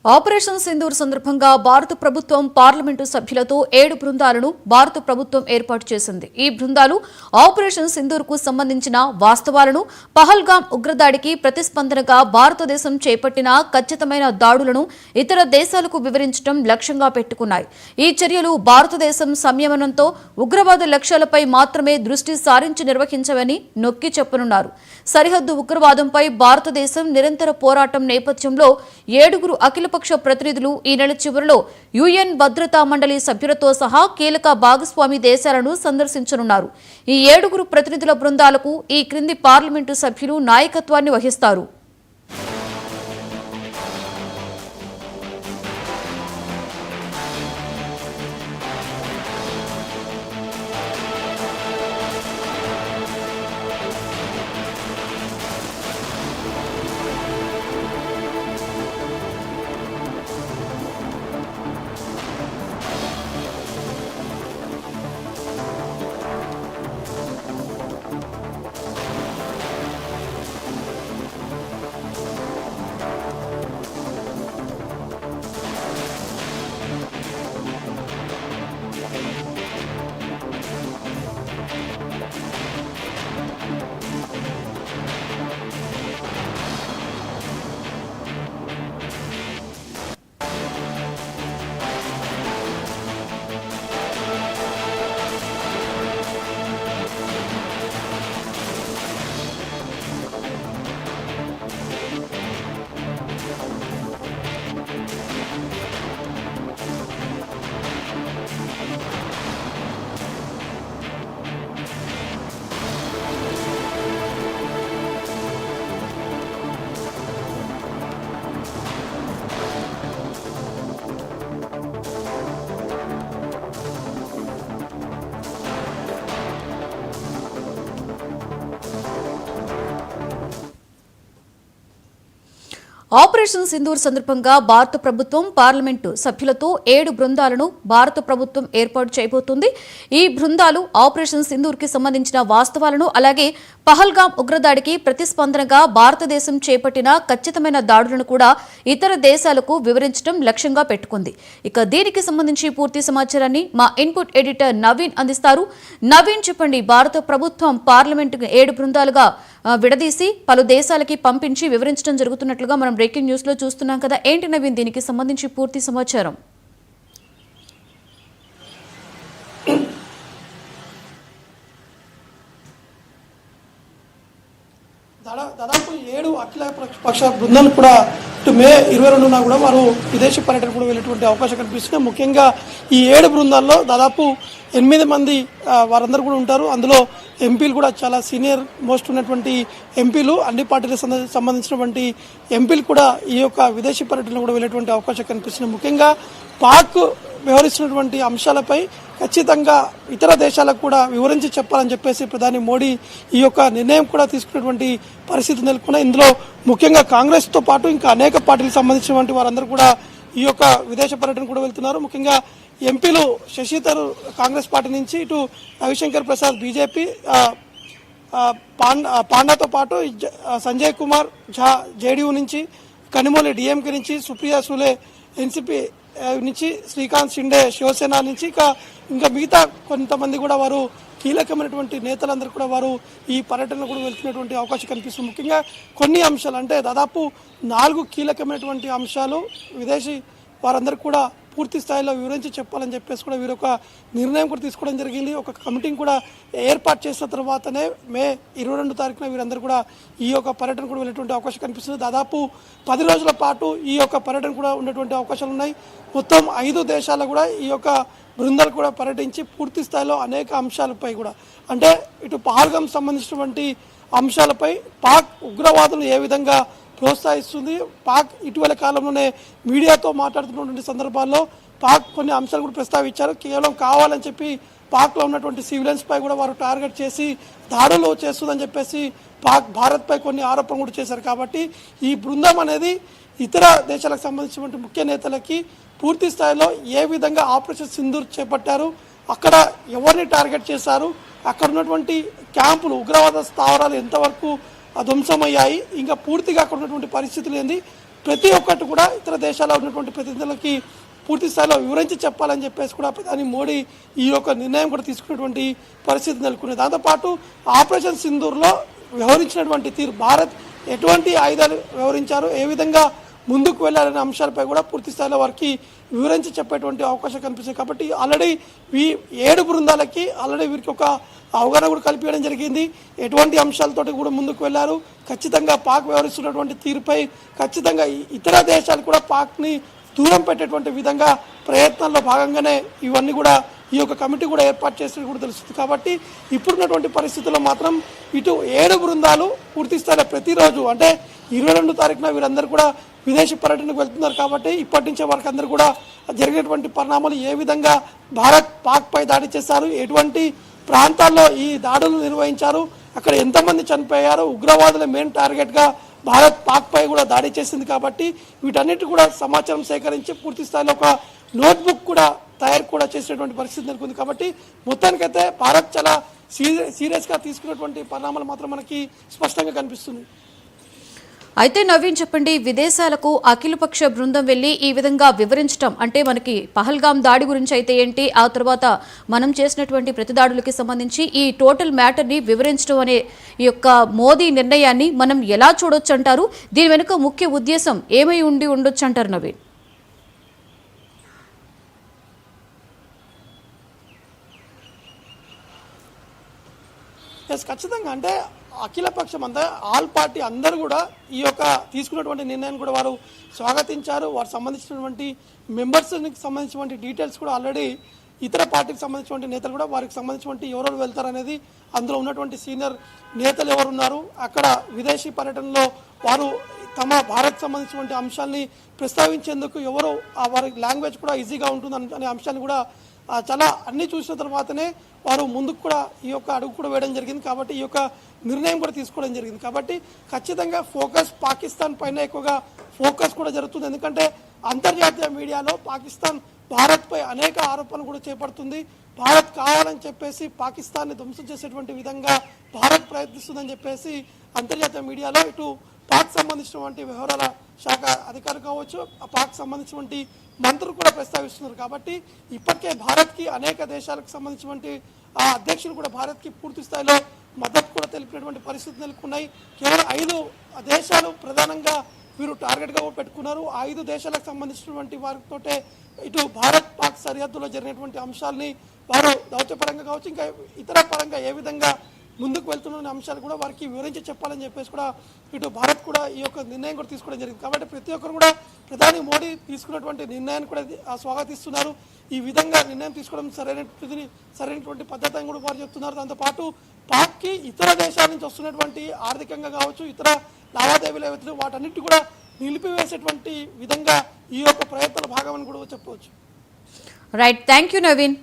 Operation Sindoor సందర్భంగా భారత ప్రభుత్వం పార్లమెంటు సభ్యులతో 7 బృందాలను భారత ప్రభుత్వం ఏర్పాటు చేసింది. ఈ బృందాలు ఆపరేషన్ సింధూర్ కు సంబంధించిన వాస్తవాలను, పహల్గామ్ ఉగ్రదాడికి ప్రతిస్పందనగా భారతదేశం చేపట్టిన ఖచ్చితమైన దాడులను ఇతర దేశాలకు వివరించడం లక్ష్యంగా పెట్టుకున్నాయి. ఈ చర్యలు భారతదేశం సంయమనంతో ఉగ్రవాద లక్ష్యాలపై మాత్రమే దృష్టి సారించి నిర్వహించవని నొక్కి చెప్పనున్నారు. సరిహద్దు ఉగ్రవాదంపై భారతదేశం నిరంతర పోరాటం నేపథ్యంలో 7 అఖిలపక్ష ప్రతినిధులు ఈ నెల చివరిలో యుఎన్ భద్రతా మండలి సభ్యులతో సహా కీలక భాగస్వామి దేశాలను సందర్శించనున్నారు. ఈ 7 ప్రతినిధుల బృందాలకు ఈ క్రింది పార్లమెంటు సభ్యులు నాయకత్వాన్ని వహిస్తారు. ఆపరేషన్ సింధూర్ సందర్భంగా భారత ప్రభుత్వం పార్లమెంటు సభ్యులతో 7 బృందాలను భారత ప్రభుత్వం ఏర్పాటు చేయబోతోంది. ఈ బృందాలు ఆపరేషన్ సింధూర్ కి సంబంధించిన వాస్తవాలను, అలాగే పహల్గామ్ ఉగ్రదాడికి ప్రతిస్పందనగా భారతదేశం చేపట్టిన ఖచ్చితమైన దాడులను కూడా ఇతర దేశాలకు వివరించడం లక్ష్యంగా పెట్టుకుంది. ఇక దీనికి సంబంధించి పూర్తి సమాచారాన్ని మా ఇన్పుట్ ఎడిటర్ నవీన్ అందిస్తారు. నవీన్, చెప్పండి, భారత ప్రభుత్వం పార్లమెంటు 7 బృందాలుగా విడదీసి పలు దేశాలకి పంపించి వివరించడం జరుగుతున్నట్లుగా మనం బ్రేకింగ్ న్యూస్ లో చూస్తున్నాం కదా. ఏంటి నవీన్, దీనికి సంబంధించి పూర్తి సమాచారం? దాదాపు 7 అఖిల పక్ష బృందాలు కూడా మే 22న కూడా వారు విదేశీ పర్యటన కూడా వెళ్ళేటువంటి అవకాశం కనిపిస్తుంది. ముఖ్యంగా ఈ 7 బృందాల్లో దాదాపు 8 మంది వారందరూ కూడా ఉంటారు. అందులో ఎంపీలు కూడా చాలా సీనియర్ మోస్ట్ ఉన్నటువంటి ఎంపీలు, అన్ని పార్టీలకు సంబంధించినటువంటి ఎంపీలు కూడా ఈ యొక్క విదేశీ పర్యటన కూడా వెళ్ళేటువంటి అవకాశం కనిపిస్తుంది. ముఖ్యంగా పాక్ వ్యవహరిస్తున్నటువంటి అంశాలపై ఖచ్చితంగా ఇతర దేశాలకు కూడా వివరించి చెప్పాలని చెప్పేసి ప్రధాని మోడీ ఈ యొక్క నిర్ణయం కూడా తీసుకున్నటువంటి పరిస్థితి నెలకొన్నాయి. ఇందులో ముఖ్యంగా కాంగ్రెస్తో పాటు ఇంకా అనేక పార్టీలకు సంబంధించినటువంటి వారందరూ కూడా ఈ యొక్క విదేశ పర్యటన కూడా వెళ్తున్నారు. ముఖ్యంగా ఎంపీలు శశి థరూర్ కాంగ్రెస్ పార్టీ నుంచి, ఇటు రవిశంకర్ ప్రసాద్ బీజేపీ, పాండాతో పాటు సంజయ్ కుమార్ ఝా జేడీయూ నుంచి, కనిమోలి డిఎంకే నుంచి, సుప్రియా సూలే ఎన్సీపీ నుంచి, శ్రీకాంత్ షిండే శివసేన నుంచి, ఇంకా మిగతా కొంతమంది కూడా వారు కీలకమైనటువంటి నేతలందరూ కూడా వారు ఈ పర్యటనలో కూడా వెళ్తున్నటువంటి అవకాశం కనిపిస్తుంది. ముఖ్యంగా కొన్ని అంశాలు, అంటే దాదాపు 4 కీలకమైనటువంటి అంశాలు విదేశీ వారందరూ కూడా పూర్తి స్థాయిలో వివరించి చెప్పాలని చెప్పేసి కూడా వీరు ఒక నిర్ణయం కూడా తీసుకోవడం జరిగింది. ఒక కమిటీని కూడా ఏర్పాటు చేసిన తర్వాతనే మే 22 తారీఖున వీరందరూ కూడా ఈ యొక్క పర్యటన కూడా వెళ్ళేటువంటి అవకాశం కనిపిస్తుంది. దాదాపు 10 రోజుల పాటు ఈ యొక్క పర్యటన కూడా ఉండేటువంటి అవకాశాలు ఉన్నాయి. మొత్తం 5 దేశాలు కూడా ఈ యొక్క బృందాలు కూడా పర్యటించి పూర్తి స్థాయిలో అనేక అంశాలపై కూడా, అంటే ఇటు పహల్గామ్ సంబంధించినటువంటి అంశాలపై పాక్ ఉగ్రవాదులు ఏ విధంగా ప్రోత్సహిస్తుంది, పాక్ ఇటీవల కాలంలోనే మీడియాతో మాట్లాడుతున్నటువంటి సందర్భాల్లో పాక్ కొన్ని అంశాలు కూడా ప్రస్తావించారు. కేవలం కావాలని చెప్పి పాక్లో ఉన్నటువంటి సివిలియన్స్ పై కూడా వారు టార్గెట్ చేసి దాడులు చేస్తుందని చెప్పేసి పాక్ భారత్పై కొన్ని ఆరోపణలు కూడా చేశారు. కాబట్టి ఈ బృందం అనేది ఇతర దేశాలకు సంబంధించినటువంటి ముఖ్య నేతలకి పూర్తి స్థాయిలో ఏ విధంగా ఆపరేషన్ సింధూర్ చేపట్టారు, అక్కడ ఎవరిని టార్గెట్ చేశారు, అక్కడ ఉన్నటువంటి క్యాంపులు, ఉగ్రవాద స్థావరాలు ఎంతవరకు ధ్వంసమయ్యాయి, ఇంకా పూర్తిగా అక్కడ ఉన్నటువంటి పరిస్థితులు ఏంది, ప్రతి ఒక్కటి కూడా ఇతర దేశాల్లో ఉన్నటువంటి ప్రతినిధులకి పూర్తి స్థాయిలో వివరించి చెప్పాలని చెప్పేసి కూడా ప్రధాని మోడీ ఈ యొక్క నిర్ణయం కూడా తీసుకున్నటువంటి పరిస్థితి నెలకొంది. దాంతోపాటు ఆపరేషన్ సింధూర్లో వ్యవహరించినటువంటి తీరు, భారత్ ఎటువంటి ఆయుధాలు వ్యవహరించారు, ఏ విధంగా ముందుకు వెళ్ళాలనే అంశాలపై కూడా పూర్తి స్థాయిలో వారికి వివరించి చెప్పేటువంటి అవకాశం కనిపిస్తుంది. కాబట్టి ఆల్రెడీ ఈ 7 బృందాలకి ఆల్రెడీ వీరికి ఒక అవగాహన కూడా కల్పించడం జరిగింది. ఎటువంటి అంశాలతోటి కూడా ముందుకు వెళ్ళారు, ఖచ్చితంగా పాక్ వ్యవహరిస్తున్నటువంటి తీరుపై ఖచ్చితంగా ఇతర దేశాలు కూడా పాక్ని దూరం పెట్టేటువంటి విధంగా ప్రయత్నాల్లో భాగంగానే ఇవన్నీ కూడా ఈ యొక్క కమిటీ కూడా ఏర్పాటు చేసినట్టు కూడా తెలుస్తుంది. కాబట్టి ఇప్పుడున్నటువంటి పరిస్థితుల్లో మాత్రం ఇటు 7 బృందాలు పూర్తి స్థాయిలో ప్రతిరోజు అంటే 22 తారీఖున వీరందరూ కూడా విదేశీ పర్యటనకు వెళ్తున్నారు. కాబట్టి ఇప్పటి నుంచే వారికి అందరూ కూడా జరిగినటువంటి పరిణామాలు, ఏ విధంగా భారత్ పాక్పై దాడి చేశారు, ఎటువంటి ప్రాంతాల్లో ఈ దాడులు నిర్వహించారు, అక్కడ ఎంతమంది చనిపోయారు, ఉగ్రవాదుల మెయిన్ టార్గెట్గా భారత్ పాక్పై కూడా దాడి చేసింది. కాబట్టి వీటన్నిటి కూడా సమాచారం సేకరించి పూర్తి స్థాయిలో ఒక నోట్బుక్ కూడా తయారు కూడా చేసినటువంటి పరిస్థితి నెలకొంది. కాబట్టి మొత్తానికైతే భారత్ చాలా సీరియస్గా తీసుకున్నటువంటి పరిణామాలు మాత్రం మనకి స్పష్టంగా కనిపిస్తుంది. అయితే నవీన్ చెప్పండి, విదేశాలకు అఖిలపక్ష బృందం వెళ్లి ఈ విధంగా వివరించడం అంటే మనకి పహల్గాం దాడి గురించి అయితే ఏంటి, ఆ తర్వాత మనం చేసినటువంటి ప్రతి దాడులకి సంబంధించి ఈ టోటల్ మ్యాటర్ని వివరించడం అనే ఈ యొక్క మోదీ నిర్ణయాన్ని మనం ఎలా చూడొచ్చు అంటారు? దీని వెనుక ముఖ్య ఉద్దేశం ఏమై ఉండొచ్చు అంటారు నవీన్? ఖచ్చితంగా అంటే అఖిలపక్షం అంతా ఆల్ పార్టీ అందరూ కూడా ఈ యొక్క తీసుకున్నటువంటి నిర్ణయాన్ని కూడా వారు స్వాగతించారు. వారు సంబంధించినటువంటి మెంబర్స్కి సంబంధించినటువంటి డీటెయిల్స్ కూడా ఆల్రెడీ ఇతర పార్టీకి సంబంధించినటువంటి నేతలు కూడా వారికి సంబంధించినటువంటి ఎవరెవరు వెళ్తారనేది, అందులో ఉన్నటువంటి సీనియర్ నేతలు ఎవరున్నారు, అక్కడ విదేశీ పర్యటనలో వారు తమ భారత్ సంబంధించినటువంటి అంశాలని ప్రస్తావించేందుకు ఎవరు వారి లాంగ్వేజ్ కూడా ఈజీగా ఉంటుంది అనే అంశాన్ని కూడా చాలా అన్ని చూసిన తర్వాతనే వారు ముందుకు కూడా ఈ యొక్క అడుగు కూడా వేయడం జరిగింది. కాబట్టి ఈ యొక్క నిర్ణయం కూడా తీసుకోవడం జరిగింది. కాబట్టి ఖచ్చితంగా ఫోకస్ పాకిస్తాన్ పైన ఎక్కువగా ఫోకస్ కూడా జరుగుతుంది. ఎందుకంటే అంతర్జాతీయ మీడియాలో పాకిస్తాన్ భారత్పై అనేక ఆరోపణలు కూడా చేపడుతుంది. భారత్ కావాలని చెప్పేసి పాకిస్తాన్ని ధ్వంసం చేసేటువంటి విధంగా భారత్ ప్రయత్నిస్తుందని చెప్పేసి అంతర్జాతీయ మీడియాలో ఇటు పాక్ సంబంధించినటువంటి వ్యవహారాల శాఖ అధికారులు కావచ్చు, పాక్ సంబంధించినటువంటి మంత్రులు కూడా ప్రస్తావిస్తున్నారు. కాబట్టి ఇప్పటికే భారత్కి అనేక దేశాలకు సంబంధించినటువంటి అధ్యక్షులు కూడా భారత్కి పూర్తి స్థాయిలో మద్దతు కూడా తెలిపినటువంటి పరిస్థితులు నెలకొన్నాయి. కేవలం 5 దేశాలు ప్రధానంగా వీరు టార్గెట్గా పెట్టుకున్నారు. 5 దేశాలకు సంబంధించినటువంటి వారితోటే ఇటు భారత్ పాక్ సరిహద్దులో జరిగినటువంటి అంశాలని వారు దౌత్యపరంగా కావచ్చు, ఇంకా ఇతర పరంగా ఏ విధంగా ముందుకు వెళ్తున్న అంశాలు కూడా వారికి వివరించి చెప్పాలని చెప్పేసి కూడా ఇటు భారత్ కూడా ఈ యొక్క నిర్ణయం కూడా తీసుకోవడం జరిగింది. కాబట్టి ప్రతి ఒక్కరు కూడా ప్రధాని మోడీ తీసుకున్నటువంటి నిర్ణయాన్ని కూడా స్వాగతిస్తున్నారు. ఈ విధంగా నిర్ణయం తీసుకోవడం సరైనటువంటి పద్ధతి అని కూడా వారు చెప్తున్నారు. దాంతోపాటు పాక్కి ఇతర దేశాల నుంచి వస్తున్నటువంటి ఆర్థికంగా కావచ్చు, ఇతర లావాదేవీలు ఏవైతే వాటన్నిటి కూడా నిలిపివేసేటువంటి విధంగా ఈ యొక్క ప్రయత్నాల భాగమని కూడా చెప్పవచ్చు. Right, thank you Naveen.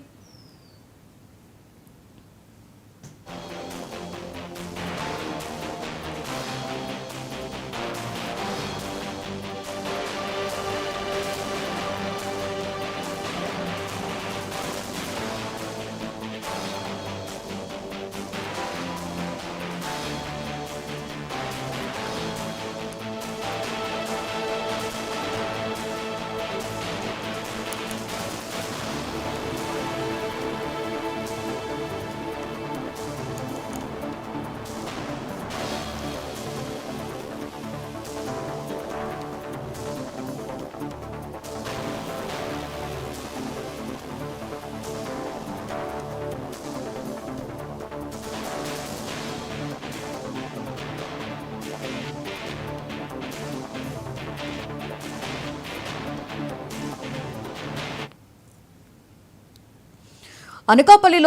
అనకాపల్లిలో